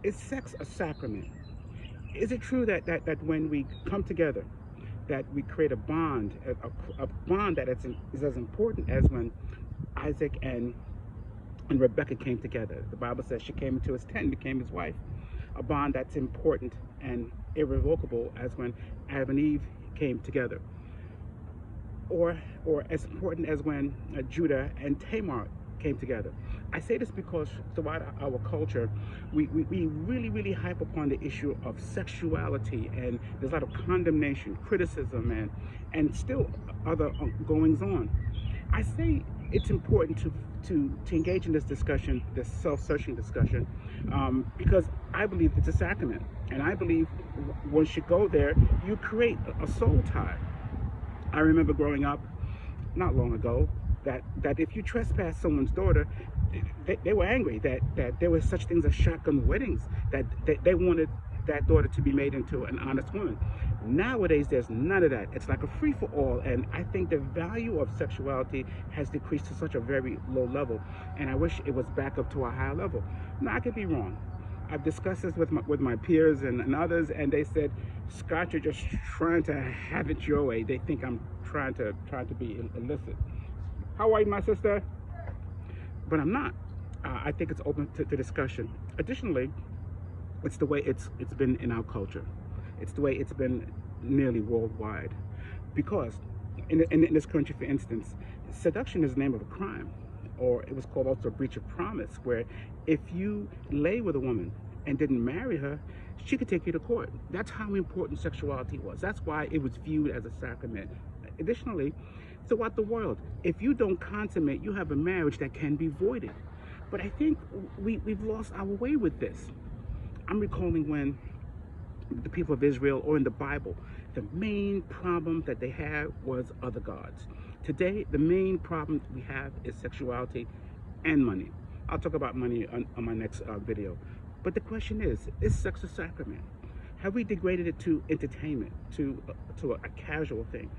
Is sex a sacrament? Is it true that when we come together, that we create a bond, a bond that is as important as when Isaac and Rebecca came together? The Bible says she came into his tent and became his wife. A bond that's important and irrevocable as when Adam and Eve came together. Or as important as when Judah and Tamar came together. I say this because throughout our culture, we really, really hype upon the issue of sexuality, and there's a lot of condemnation, criticism, and still other goings on. I say it's important to engage in this discussion, this self-searching discussion, because I believe it's a sacrament, and I believe once you go there, you create a soul tie. I remember growing up not long ago that if you trespass someone's daughter, they were angry that there were such things as shotgun weddings, that they wanted that daughter to be made into an honest woman. Nowadays, there's none of that. It's like a free for all, and I think the value of sexuality has decreased to such a very low level, and I wish it was back up to a higher level. Now, I could be wrong. I've discussed this with my peers and others, and they said, Scott, you're just trying to have it your way. They think I'm trying to be illicit. How are you, my sister? But I'm not. I think it's open to discussion. Additionally, it's the way it's been in our culture. It's the way it's been nearly worldwide. Because in this country, for instance, seduction is the name of a crime, or it was called also a breach of promise, where if you lay with a woman and didn't marry her, she could take you to court. That's how important sexuality was. That's why it was viewed as a sacrament. Additionally, throughout the world, if you don't consummate, you have a marriage that can be voided. But I think we've lost our way with this. I'm recalling when the people of Israel, or in the Bible, the main problem that they had was other gods. Today, the main problem we have is sexuality and money. I'll talk about money on my next video. But the question is sex a sacrament? Have we degraded it to entertainment, to a casual thing?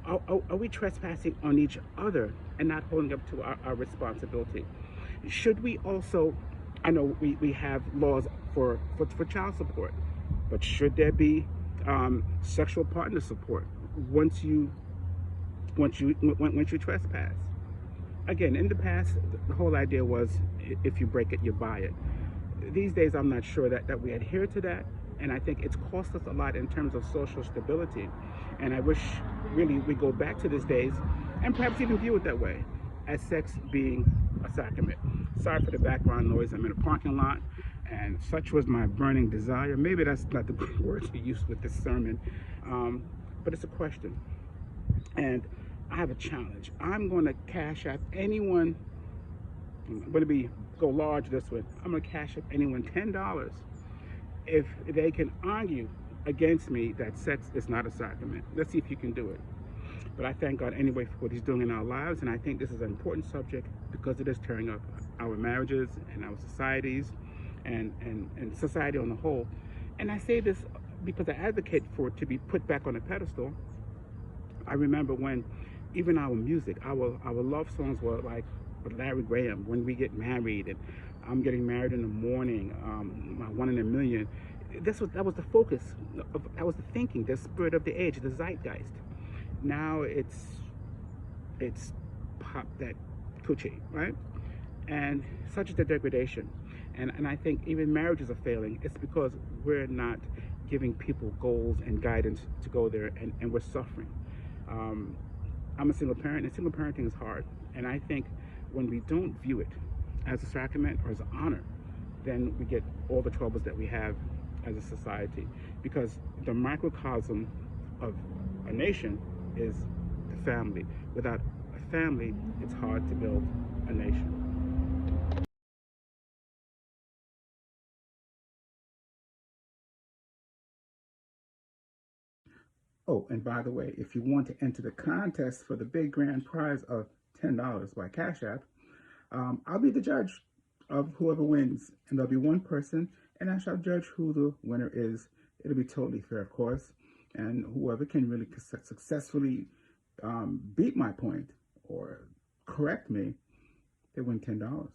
Are we trespassing on each other and not holding up to our responsibility? Should we also, I know we have laws for child support, but should there be sexual partner support once you trespass? Again, in the past, the whole idea was if you break it, you buy it. These days, I'm not sure that we adhere to that, and I think it's cost us a lot in terms of social stability. And I wish really we go back to these days and perhaps even view it that way, as sex being a sacrament. Sorry for the background noise. I'm in a parking lot, and such was my burning desire. Maybe that's not the good word to use with this sermon, but it's a question. And I have a challenge. I'm going to cash out anyone. I'm going to go large this way. I'm going to cash up anyone $10 if they can argue against me that sex is not a sacrament. Let's see if you can do it. But I thank God anyway for what he's doing in our lives, and I think this is an important subject because it is tearing up our marriages and our societies and society on the whole. And I say this because I advocate for it to be put back on a pedestal. I remember when even our music, our love songs were like with Larry Graham, When We Get Married, and I'm Getting Married in the Morning, My One in a Million. That was the focus, that was the thinking, the spirit of the age, the zeitgeist. Now it's pop that coochie, right? And such is the degradation. And I think even marriages are failing. It's because we're not giving people goals and guidance to go there, and we're suffering. I'm a single parent, and single parenting is hard. And I think when we don't view it as a sacrament or as an honor, then we get all the troubles that we have as a society. Because the microcosm of a nation is the family. Without a family, it's hard to build a nation. Oh, and by the way, if you want to enter the contest for the big grand prize of $10 by Cash App, I'll be the judge of whoever wins, and there'll be one person, and I shall judge who the winner is. It'll be totally fair, of course, and whoever can really successfully beat my point or correct me, they win $10.